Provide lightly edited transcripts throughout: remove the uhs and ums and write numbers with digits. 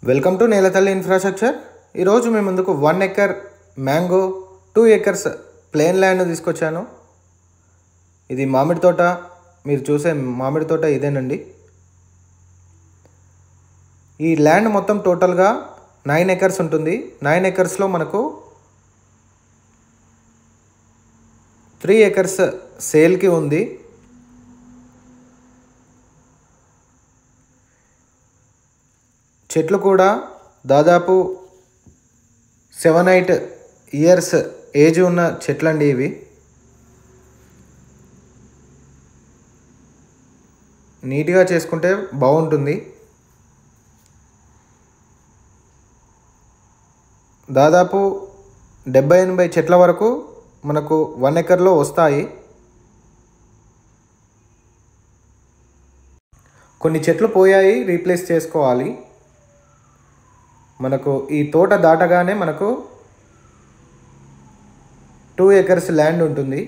Welcome to నేలతల్లి infrastructure. ఈరోజు మేము ముందుకు 1 acre mango 2 acres plain land తీసుకొచ్చాను. ఇది మామిడి తోట, మీరు చూసే మామిడి తోట ఇదేనండి. ఈ ల్యాండ్ మొత్తం టోటల్గా 9 ఎకర్స్ ఉంటుంది. 9 ఎకర్స్లో మనకు 3 ఎకర్స్ సేల్కి ఉంది. చెట్లు కూడా దాదాపు 7-8 ఇయర్స్ ఏజ్ ఉన్న చెట్లండి ఇవి. నీట్గా చేసుకుంటే బాగుంటుంది. దాదాపు 70-80 చెట్ల వరకు మనకు 1 ఎకర్లో వస్తాయి. కొన్ని చెట్లు పోయాయి, రీప్లేస్ చేసుకోవాలి. మనకు ఈ తోట దాటగానే మనకు 2 ఎకర్స్ ల్యాండ్ ఉంటుంది.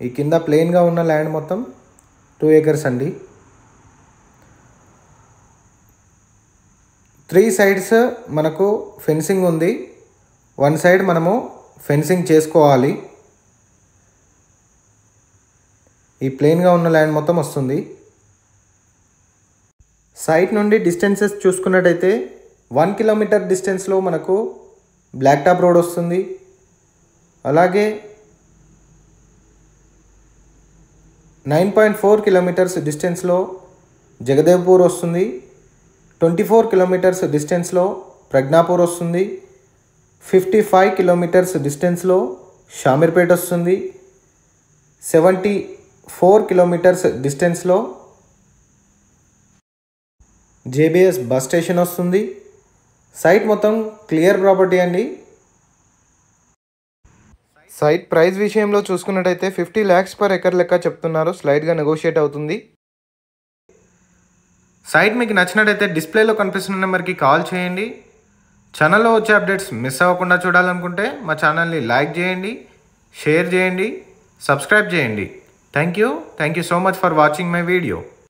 ఈ కింద ప్లెయిన్గా ఉన్న ల్యాండ్ మొత్తం 2 ఎకర్స్ అండి. 3 సైడ్స్ మనకు ఫెన్సింగ్ ఉంది. 1 సైడ్ మనము ఫెన్సింగ్ చేసుకోవాలి. ఈ ప్లెయిన్గా ఉన్న ల్యాండ్ మొత్తం వస్తుంది. సైట్ నుండి డిస్టెన్సెస్ చూసుకున్నట్టయితే 1 కిలోమీటర్ డిస్టెన్స్లో మనకు బ్లాక్ టాప్ రోడ్ వస్తుంది. అలాగే 9.4 కిలోమీటర్స్ డిస్టెన్స్లో జగదేవ్పూర్ వస్తుంది. 24 కిలోమీటర్స్ డిస్టెన్స్లో ప్రజ్ఞాపూర్ వస్తుంది. 55 కిలోమీటర్స్ డిస్టెన్స్లో షామీర్పేట వస్తుంది. 74 కిలోమీటర్స్ డిస్టెన్స్లో జేబీఎస్ బస్ స్టేషన్ వస్తుంది. సైట్ మొత్తం క్లియర్ ప్రాపర్టీ అండి. సైట్ ప్రైస్ విషయంలో చూసుకున్నట్టయితే 50 lakhs per ఎకర్ లెక్క చెప్తున్నారు. స్లైడ్గా నెగోషియేట్ అవుతుంది. సైట్ మీకు నచ్చినట్టయితే డిస్ప్లేలో కనిపిస్తున్న నెంబర్కి కాల్ చేయండి. ఛానల్లో వచ్చే అప్డేట్స్ మిస్ అవ్వకుండా చూడాలనుకుంటే మా ఛానల్ని లైక్ చేయండి, షేర్ చేయండి, సబ్స్క్రైబ్ చేయండి. Thank you so much for watching my video.